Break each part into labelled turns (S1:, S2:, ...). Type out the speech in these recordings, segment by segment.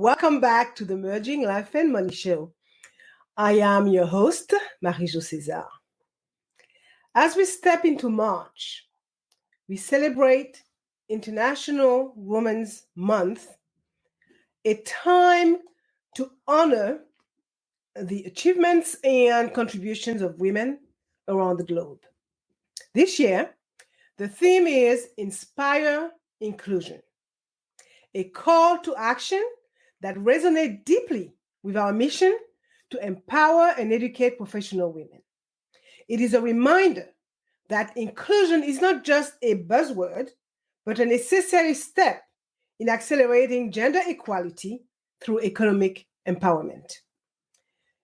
S1: Welcome back to the Merging Life and Money Show. I am your host, Marie-Jo César. As we step into March, we celebrate International Women's Month, a time to honor the achievements and contributions of women around the globe. This year, the theme is Inspire Inclusion, a call to action that resonates deeply with our mission to empower and educate professional women. It is a reminder that inclusion is not just a buzzword, but a necessary step in accelerating gender equality through economic empowerment.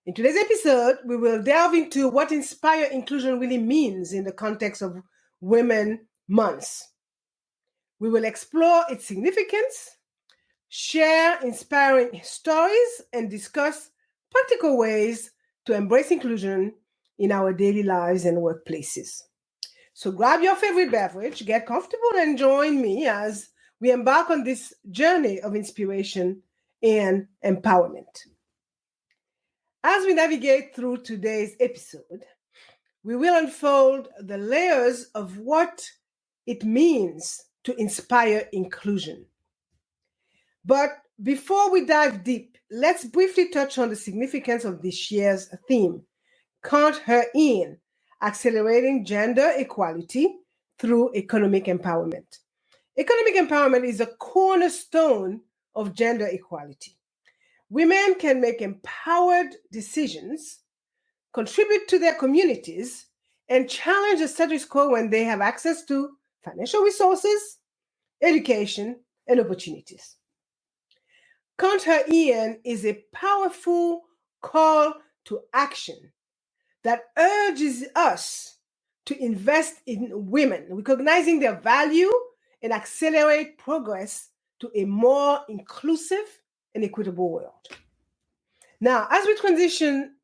S1: In today's episode, we will delve into what Inspire Inclusion really means in the context of Women Months. We will explore its significance, share inspiring stories, and discuss practical ways to embrace inclusion in our daily lives and workplaces. So grab your favorite beverage, get comfortable, and join me as we embark on this journey of inspiration and empowerment. As we navigate through today's episode, we will unfold the layers of what it means to inspire inclusion. But before we dive deep, let's briefly touch on the significance of this year's theme, Count Her In, Accelerating Gender Equality Through Economic Empowerment. Economic empowerment is a cornerstone of gender equality. Women can make empowered decisions, contribute to their communities, and challenge the status quo when they have access to financial resources, education, and opportunities. Count Her In is a powerful call to action that urges us to invest in women, recognizing their value and accelerate progress to a more inclusive and equitable world. Now, as we transition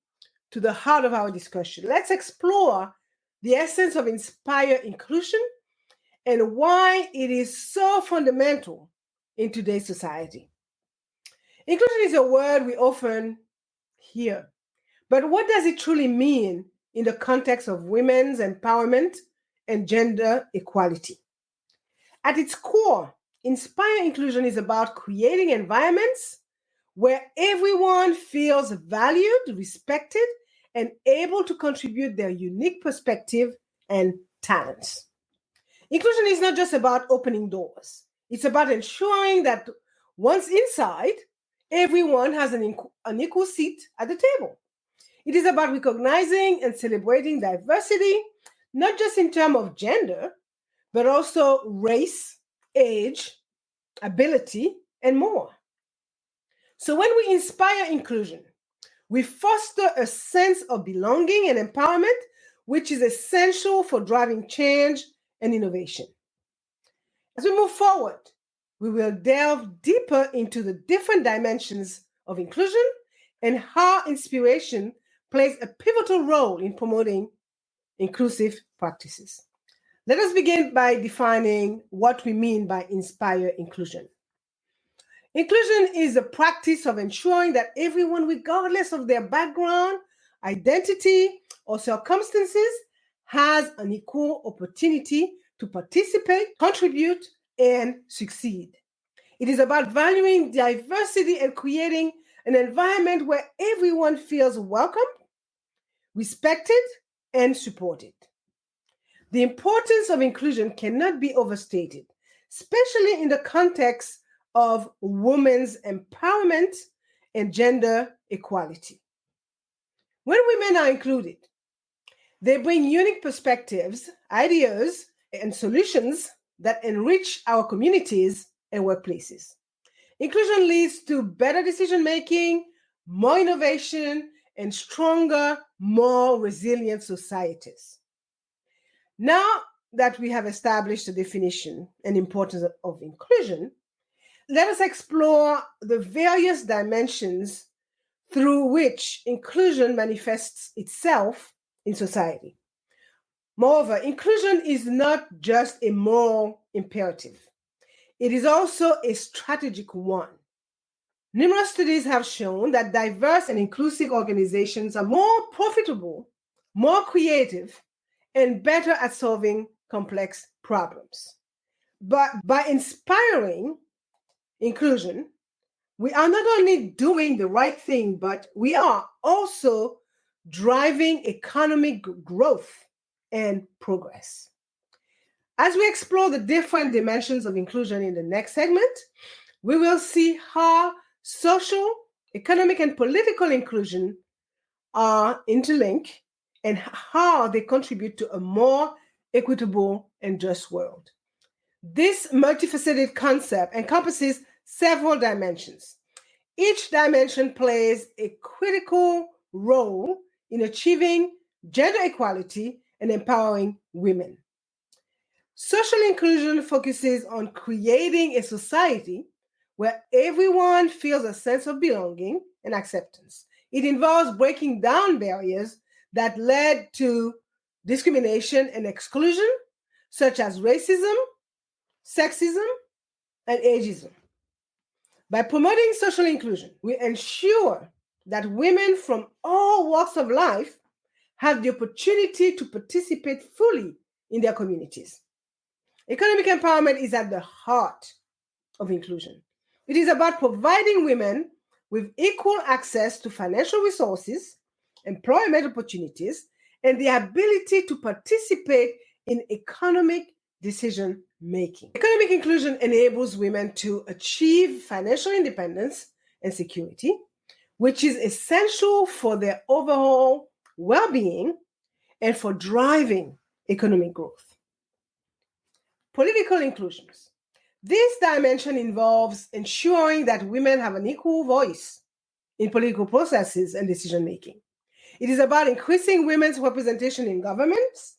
S1: to the heart of our discussion, let's explore the essence of Inspire Inclusion and why it is so fundamental in today's society. Inclusion is a word we often hear, but what does it truly mean in the context of women's empowerment and gender equality? At its core, Inspire Inclusion is about creating environments where everyone feels valued, respected, and able to contribute their unique perspective and talents. Inclusion is not just about opening doors. It's about ensuring that once inside, everyone has an equal seat at the table. It is about recognizing and celebrating diversity, not just in terms of gender, but also race, age, ability, and more. So when we inspire inclusion, we foster a sense of belonging and empowerment, which is essential for driving change and innovation. As we move forward, we will delve deeper into the different dimensions of inclusion and how inspiration plays a pivotal role in promoting inclusive practices. Let us begin by defining what we mean by inspire inclusion. Inclusion is the practice of ensuring that everyone, regardless of their background, identity, or circumstances, has an equal opportunity to participate, contribute, and succeed. It is about valuing diversity and creating an environment where everyone feels welcome, respected, and supported. The importance of inclusion cannot be overstated, especially in the context of women's empowerment and gender equality. When women are included, they bring unique perspectives, ideas, and solutions that enrich our communities and workplaces. Inclusion leads to better decision-making, more innovation, and stronger, more resilient societies. Now that we have established the definition and importance of inclusion, let us explore the various dimensions through which inclusion manifests itself in society. Moreover, inclusion is not just a moral imperative. It is also a strategic one. Numerous studies have shown that diverse and inclusive organizations are more profitable, more creative, and better at solving complex problems. But by inspiring inclusion, we are not only doing the right thing, but we are also driving economic growth and progress. As we explore the different dimensions of inclusion in the next segment, we will see how social, economic, and political inclusion are interlinked and how they contribute to a more equitable and just world. This multifaceted concept encompasses several dimensions. Each dimension plays a critical role in achieving gender equality and empowering women. Social inclusion focuses on creating a society where everyone feels a sense of belonging and acceptance. It involves breaking down barriers that led to discrimination and exclusion, such as racism, sexism, and ageism. By promoting social inclusion, we ensure that women from all walks of life have the opportunity to participate fully in their communities. Economic empowerment is at the heart of inclusion. It is about providing women with equal access to financial resources, employment opportunities, and the ability to participate in economic decision making. Economic inclusion enables women to achieve financial independence and security, which is essential for their overall well being and for driving economic growth. Political inclusions. This dimension involves ensuring that women have an equal voice in political processes and decision making. It is about increasing women's representation in governments,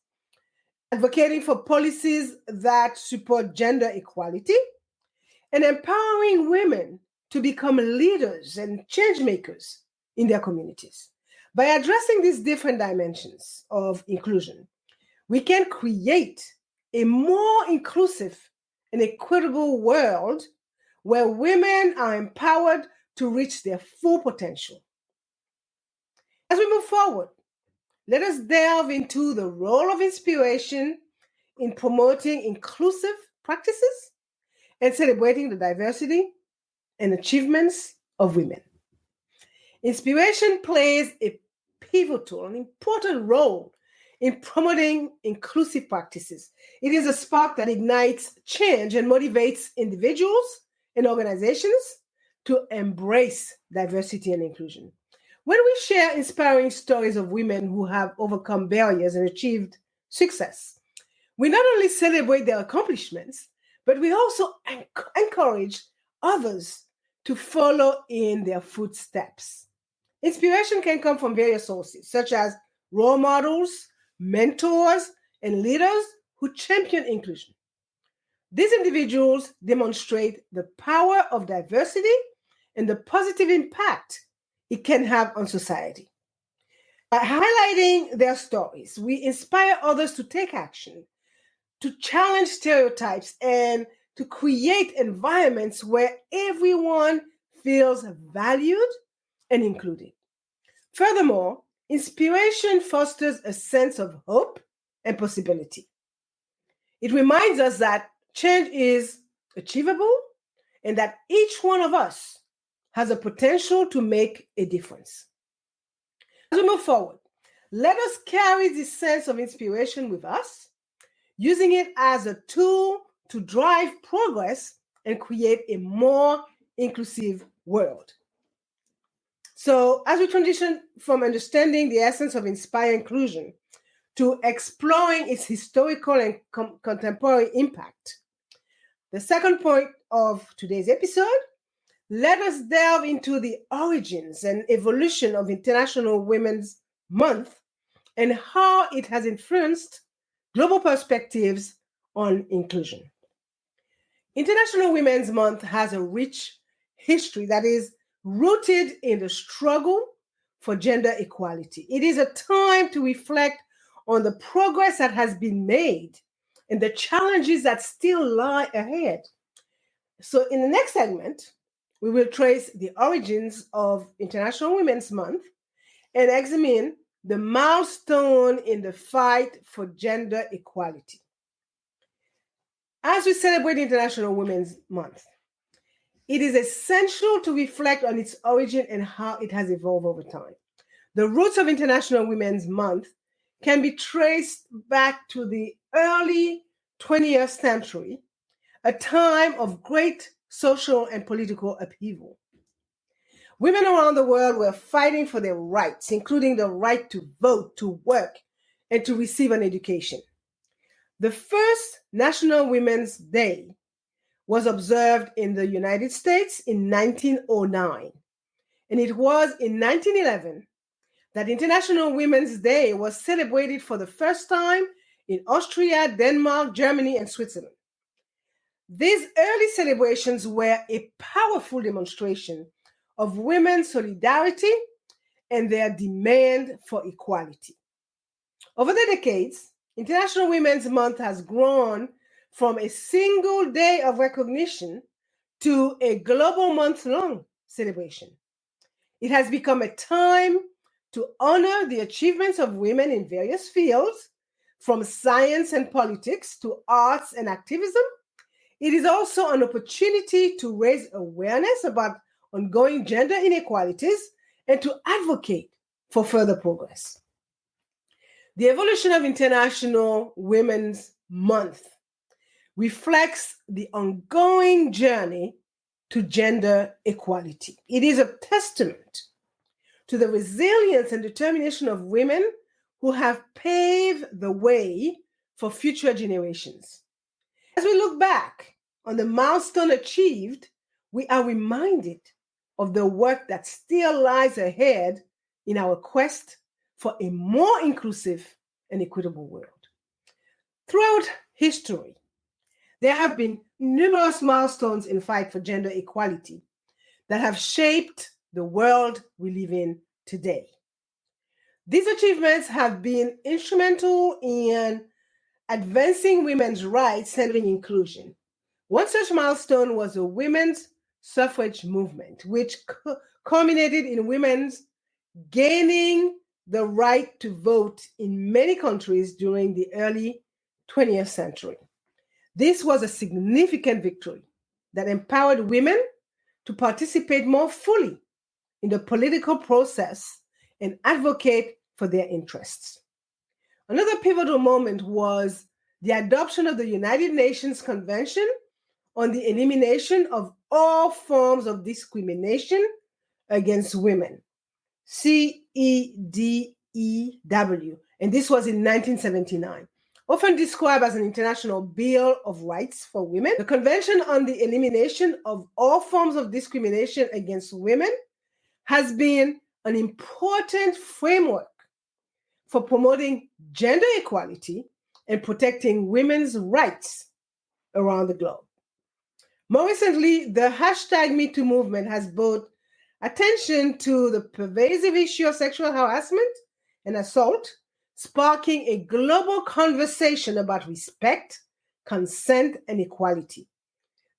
S1: advocating for policies that support gender equality, and empowering women to become leaders and change makers in their communities. By addressing these different dimensions of inclusion, we can create a more inclusive and equitable world where women are empowered to reach their full potential. As we move forward, let us delve into the role of inspiration in promoting inclusive practices and celebrating the diversity and achievements of women. Inspiration plays a pivotal and important role in promoting inclusive practices. It is a spark that ignites change and motivates individuals and organizations to embrace diversity and inclusion. When we share inspiring stories of women who have overcome barriers and achieved success, we not only celebrate their accomplishments, but we also encourage others to follow in their footsteps. Inspiration can come from various sources, such as role models, mentors, and leaders who champion inclusion. These individuals demonstrate the power of diversity and the positive impact it can have on society. By highlighting their stories, we inspire others to take action, to challenge stereotypes, and to create environments where everyone feels valued and included. Furthermore, inspiration fosters a sense of hope and possibility. It reminds us that change is achievable and that each one of us has a potential to make a difference. As we move forward, let us carry this sense of inspiration with us, using it as a tool to drive progress and create a more inclusive world. So, as we transition from understanding the essence of inspire inclusion to exploring its historical and contemporary impact, the second point of today's episode, let us delve into the origins and evolution of International Women's Month and how it has influenced global perspectives on inclusion. International Women's Month has a rich history that is rooted in the struggle for gender equality. It is a time to reflect on the progress that has been made and the challenges that still lie ahead. So, in the next segment, we will trace the origins of International Women's Month and examine the milestone in the fight for gender equality. As we celebrate International Women's Month, it is essential to reflect on its origin and how it has evolved over time. The roots of International Women's Month can be traced back to the early 20th century, a time of great social and political upheaval. Women around the world were fighting for their rights, including the right to vote, to work, and to receive an education. The first National Women's Day was observed in the United States in 1909, and it was in 1911 that International Women's Day was celebrated for the first time in Austria, Denmark, Germany, and Switzerland. These early celebrations were a powerful demonstration of women's solidarity and their demand for equality. Over the decades, International Women's Month has grown from a single day of recognition to a global month-long celebration. It has become a time to honor the achievements of women in various fields, from science and politics to arts and activism. It is also an opportunity to raise awareness about ongoing gender inequalities and to advocate for further progress. The evolution of International Women's Month reflects the ongoing journey to gender equality. It is a testament to the resilience and determination of women who have paved the way for future generations. As we look back on the milestone achieved, we are reminded of the work that still lies ahead in our quest for a more inclusive and equitable world. Throughout history, there have been numerous milestones in the fight for gender equality that have shaped the world we live in today. These achievements have been instrumental in advancing women's rights and inclusion. One such milestone was the women's suffrage movement, which culminated in women's gaining the right to vote in many countries during the early 20th century. This was a significant victory that empowered women to participate more fully in the political process and advocate for their interests. Another pivotal moment was the adoption of the United Nations Convention on the Elimination of All Forms of Discrimination Against Women, CEDEW, and this was in 1979. Often described as an international Bill of Rights for Women, the Convention on the Elimination of All Forms of Discrimination Against Women has been an important framework for promoting gender equality and protecting women's rights around the globe. More recently, the #MeToo movement has brought attention to the pervasive issue of sexual harassment and assault, sparking a global conversation about respect, consent, and equality.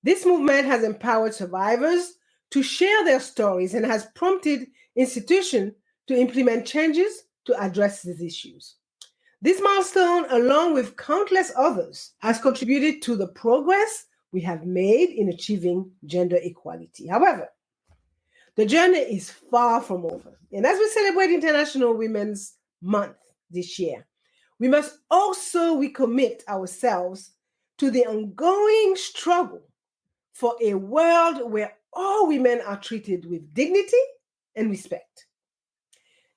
S1: This movement has empowered survivors to share their stories and has prompted institutions to implement changes to address these issues. This milestone, along with countless others, has contributed to the progress we have made in achieving gender equality. However, the journey is far from over. And as we celebrate International Women's Month this year, we must also recommit ourselves to the ongoing struggle for a world where all women are treated with dignity and respect.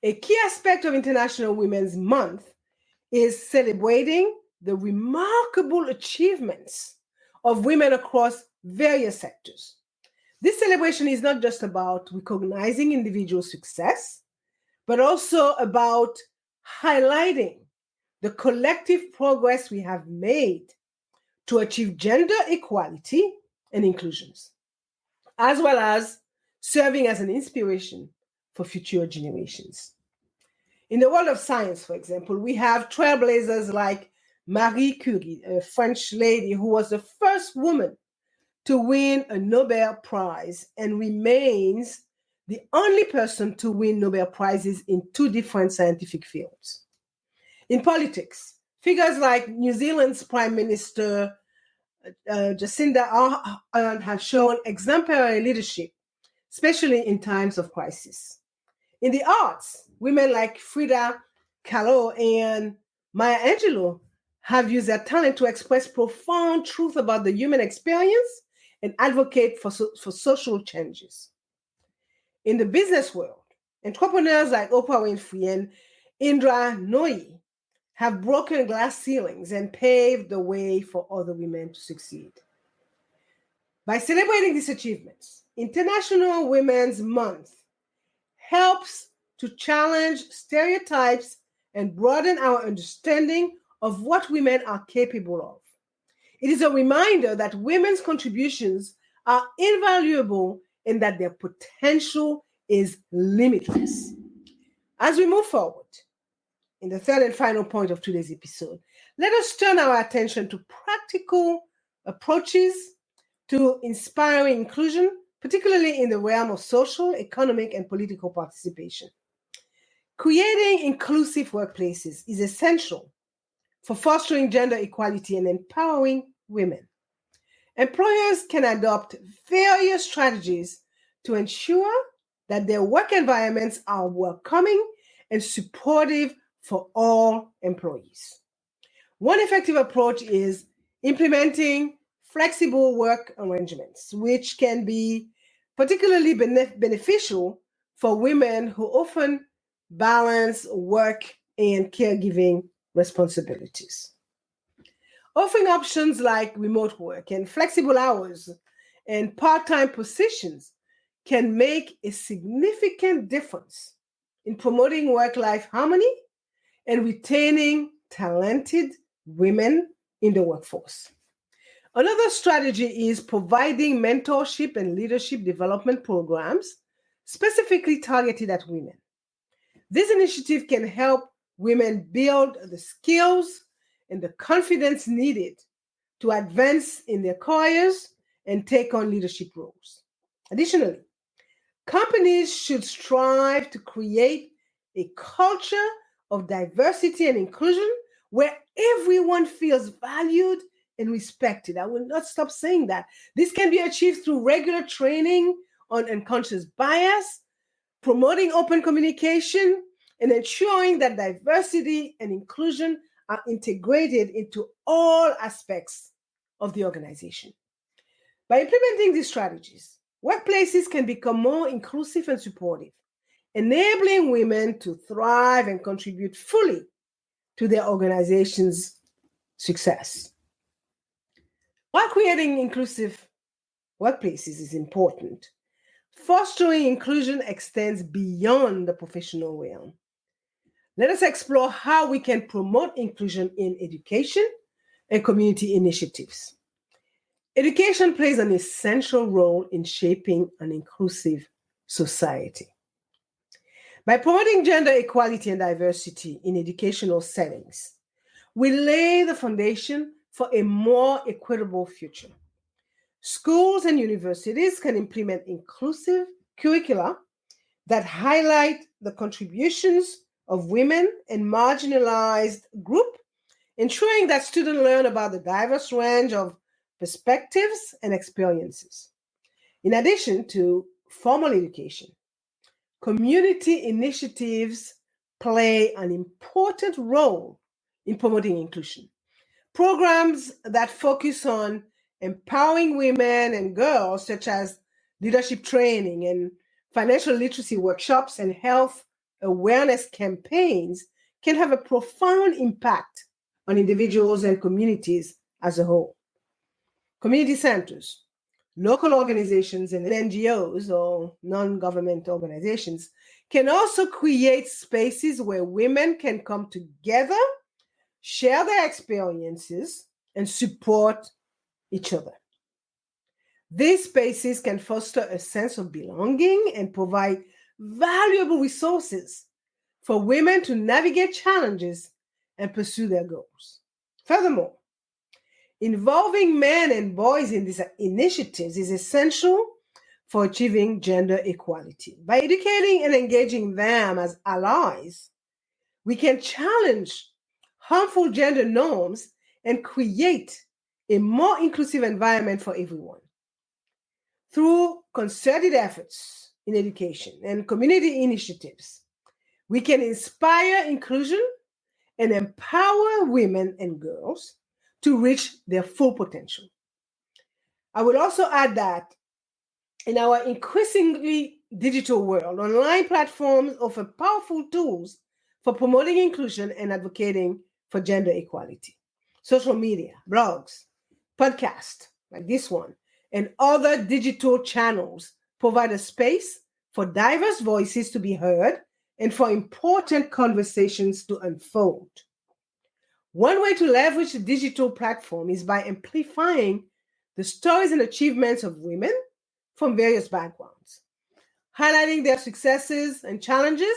S1: A key aspect of International Women's Month is celebrating the remarkable achievements of women across various sectors. This celebration is not just about recognizing individual success, but also about highlighting the collective progress we have made to achieve gender equality and inclusions, as well as serving as an inspiration for future generations. In the world of science, for example, we have trailblazers like Marie Curie, a French lady who was the first woman to win a Nobel Prize and remains the only person to win Nobel Prizes in two different scientific fields. In politics, figures like New Zealand's Prime Minister Jacinda Ardern have shown exemplary leadership, especially in times of crisis. In the arts, women like Frida Kahlo and Maya Angelou have used their talent to express profound truth about the human experience and advocate for social changes. In the business world, entrepreneurs like Oprah Winfrey and Indra Nooyi have broken glass ceilings and paved the way for other women to succeed. By celebrating these achievements, International Women's Month helps to challenge stereotypes and broaden our understanding of what women are capable of. It is a reminder that women's contributions are invaluable and that their potential is limitless. As we move forward, in the third and final point of today's episode, let us turn our attention to practical approaches to inspiring inclusion, particularly in the realm of social, economic, and political participation. Creating inclusive workplaces is essential for fostering gender equality and empowering women. Employers can adopt various strategies to ensure that their work environments are welcoming and supportive for all employees. One effective approach is implementing flexible work arrangements, which can be particularly beneficial for women who often balance work and caregiving responsibilities. Offering options like remote work and flexible hours and part-time positions can make a significant difference in promoting work-life harmony and retaining talented women in the workforce. Another strategy is providing mentorship and leadership development programs specifically targeted at women. This initiative can help women build the skills and the confidence needed to advance in their careers and take on leadership roles. Additionally, companies should strive to create a culture of diversity and inclusion where everyone feels valued and respected. I will not stop saying that. This can be achieved through regular training on unconscious bias, promoting open communication, and ensuring that diversity and inclusion are integrated into all aspects of the organization. By implementing these strategies, workplaces can become more inclusive and supportive, enabling women to thrive and contribute fully to their organization's success. While creating inclusive workplaces is important, fostering inclusion extends beyond the professional realm. Let us explore how we can promote inclusion in education and community initiatives. Education plays an essential role in shaping an inclusive society. By promoting gender equality and diversity in educational settings, we lay the foundation for a more equitable future. Schools and universities can implement inclusive curricula that highlight the contributions of women and marginalized groups, ensuring that students learn about the diverse range of perspectives and experiences. In addition to formal education, community initiatives play an important role in promoting inclusion. Programs that focus on empowering women and girls, such as leadership training and financial literacy workshops and health awareness campaigns, can have a profound impact on individuals and communities as a whole. Community centers, local organizations, and NGOs or non-government organizations can also create spaces where women can come together, share their experiences, and support each other. These spaces can foster a sense of belonging and provide valuable resources for women to navigate challenges and pursue their goals. Furthermore, Involving men and boys in these initiatives is essential for achieving gender equality. By educating and engaging them as allies, we can challenge harmful gender norms and create a more inclusive environment for everyone. Through concerted efforts in education and community initiatives, we can inspire inclusion and empower women and girls to reach their full potential. I would also add that in our increasingly digital world, online platforms offer powerful tools for promoting inclusion and advocating for gender equality. Social media, blogs, podcasts like this one, and other digital channels provide a space for diverse voices to be heard and for important conversations to unfold. One way to leverage the digital platform is by amplifying the stories and achievements of women from various backgrounds. Highlighting their successes and challenges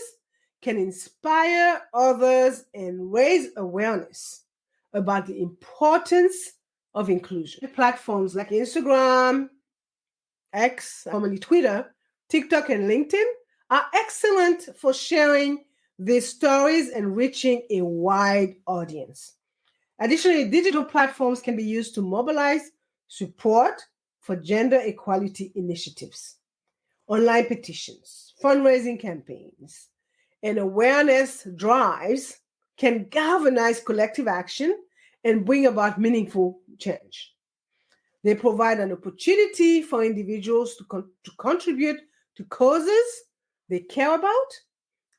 S1: can inspire others and raise awareness about the importance of inclusion. Platforms like Instagram, X, formerly Twitter, TikTok, and LinkedIn are excellent for sharing these stories and reaching a wide audience. Additionally, digital platforms can be used to mobilize support for gender equality initiatives. Online petitions, fundraising campaigns, and awareness drives can galvanize collective action and bring about meaningful change. They provide an opportunity for individuals to contribute to causes they care about,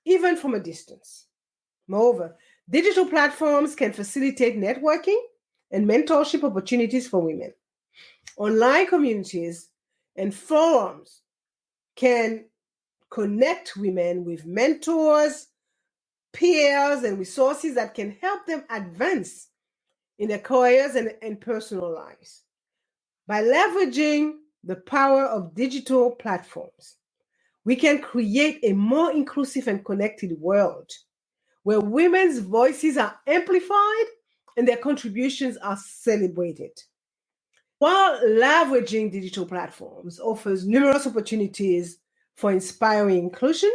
S1: even from a distance. Moreover, digital platforms can facilitate networking and mentorship opportunities for women. Online communities and forums can connect women with mentors, peers, and resources that can help them advance in their careers and personal lives. By leveraging the power of digital platforms, we can create a more inclusive and connected world where women's voices are amplified and their contributions are celebrated. While leveraging digital platforms offers numerous opportunities for inspiring inclusion,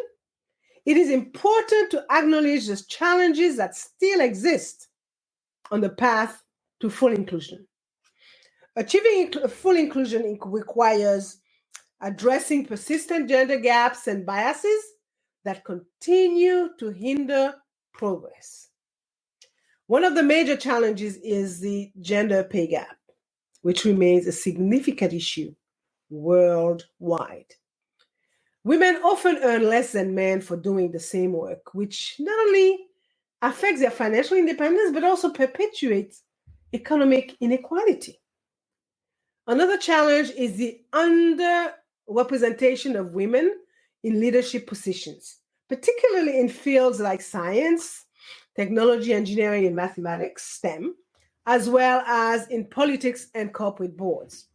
S1: it is important to acknowledge the challenges that still exist on the path to full inclusion. Achieving full inclusion requires addressing persistent gender gaps and biases that continue to hinder progress. One of the major challenges is the gender pay gap, which remains a significant issue worldwide. Women often earn less than men for doing the same work, which not only affects their financial independence, but also perpetuates economic inequality. Another challenge is the underrepresentation of women in leadership positions, particularly in fields like science, technology, engineering, and mathematics, STEM, as well as in politics and corporate boards.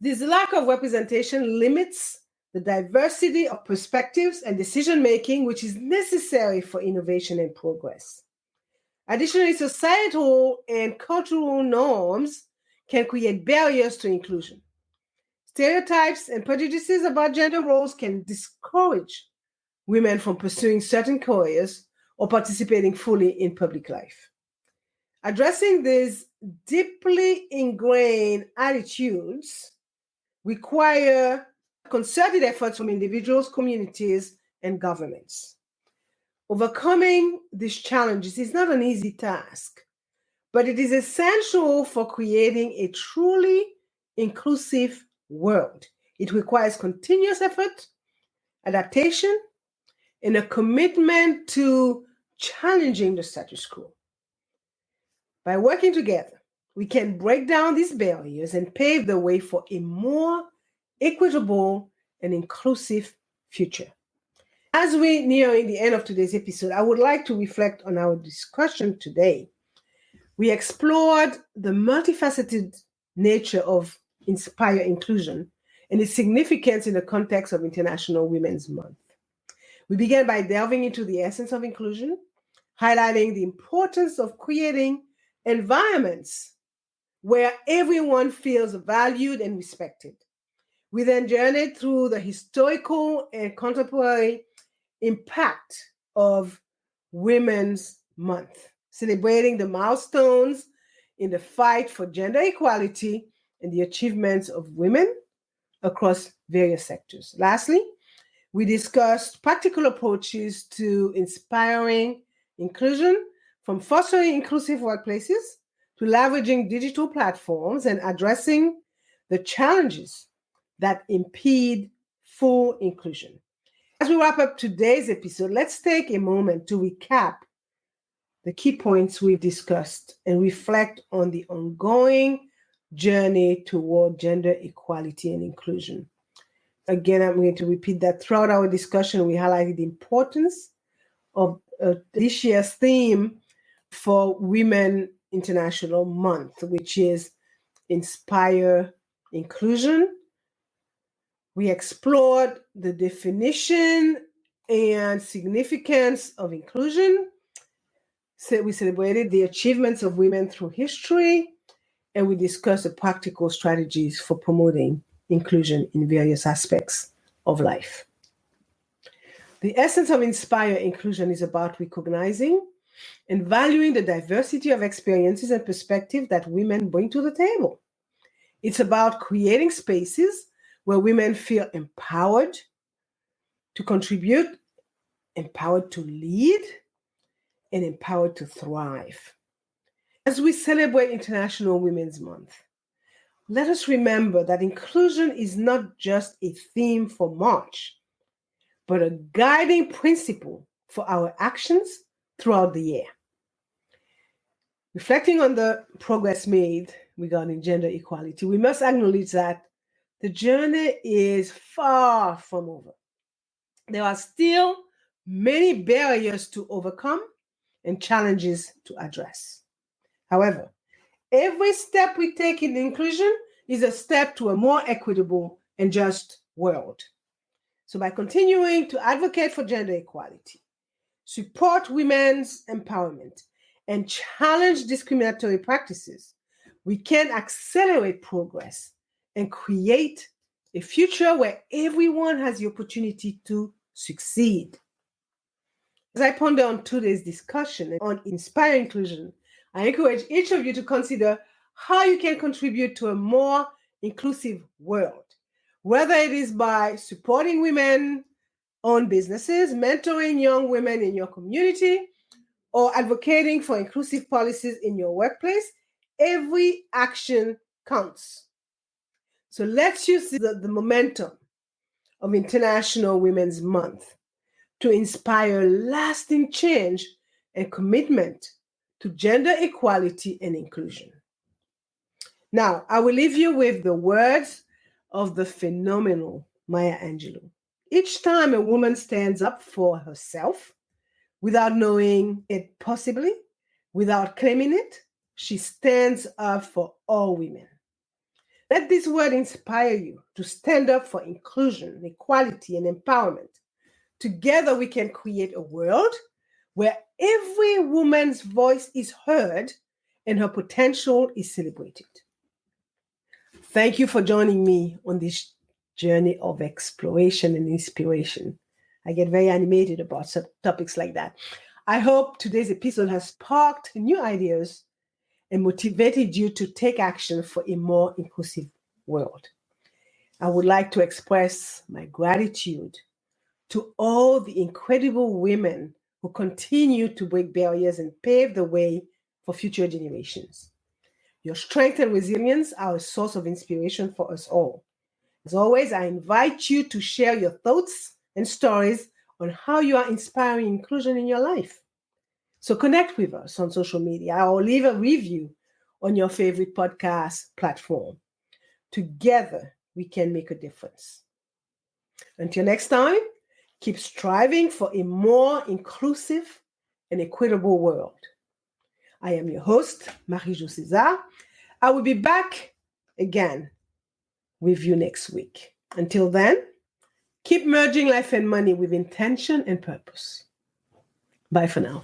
S1: This lack of representation limits the diversity of perspectives and decision-making, which is necessary for innovation and progress. Additionally, societal and cultural norms can create barriers to inclusion. Stereotypes and prejudices about gender roles can discourage women from pursuing certain careers or participating fully in public life. Addressing these deeply ingrained attitudes require concerted efforts from individuals, communities, and governments. Overcoming these challenges is not an easy task, but it is essential for creating a truly inclusive world. It requires continuous effort, adaptation, and a commitment to challenging the status quo. By working together, we can break down these barriers and pave the way for a more equitable and inclusive future. As we near the end of today's episode, I would like to reflect on our discussion today. We explored the multifaceted nature of Inspire Inclusion and its significance in the context of International Women's Month. We began by delving into the essence of inclusion, highlighting the importance of creating environments where everyone feels valued and respected. We then journeyed through the historical and contemporary impact of Women's Month, celebrating the milestones in the fight for gender equality and the achievements of women across various sectors. Lastly, we discussed practical approaches to inspiring inclusion, from fostering inclusive workplaces to leveraging digital platforms and addressing the challenges that impede full inclusion. As we wrap up today's episode, let's take a moment to recap the key points we've discussed and reflect on the ongoing journey toward gender equality and inclusion. Again, I'm going to repeat that throughout our discussion, we highlighted the importance of this year's theme for Women International Month, which is Inspire Inclusion. We explored the definition and significance of inclusion. So we celebrated the achievements of women through history, and we discussed the practical strategies for promoting inclusion in various aspects of life. The essence of Inspire Inclusion is about recognizing and valuing the diversity of experiences and perspectives that women bring to the table. It's about creating spaces where women feel empowered to contribute, empowered to lead, and empowered to thrive. As we celebrate International Women's Month, let us remember that inclusion is not just a theme for March, but a guiding principle for our actions throughout the year. Reflecting on the progress made regarding gender equality, we must acknowledge that the journey is far from over. There are still many barriers to overcome and challenges to address. However, every step we take in inclusion is a step to a more equitable and just world. So by continuing to advocate for gender equality, support women's empowerment, and challenge discriminatory practices, we can accelerate progress and create a future where everyone has the opportunity to succeed. As I ponder on today's discussion on Inspire Inclusion, I encourage each of you to consider how you can contribute to a more inclusive world, whether it is by supporting women-owned businesses, mentoring young women in your community, or advocating for inclusive policies in your workplace. Every action counts. So let's use the momentum of International Women's Month to inspire lasting change and commitment to gender equality and inclusion. Now, I will leave you with the words of the phenomenal Maya Angelou. Each time a woman stands up for herself, without knowing it possibly, without claiming it, she stands up for all women. Let this word inspire you to stand up for inclusion, equality, and empowerment. Together, we can create a world where every woman's voice is heard and her potential is celebrated. Thank you for joining me on this journey of exploration and inspiration. I get very animated about topics like that. I hope today's episode has sparked new ideas and motivated you to take action for a more inclusive world. I would like to express my gratitude to all the incredible women who continue to break barriers and pave the way for future generations. Your strength and resilience are a source of inspiration for us all. As always, I invite you to share your thoughts and stories on how you are inspiring inclusion in your life. So connect with us on social media or leave a review on your favorite podcast platform. Together, we can make a difference. Until next time, keep striving for a more inclusive and equitable world. I am your host, Marie-Jo César. I will be back again with you next week. Until then, keep merging life and money with intention and purpose. Bye for now.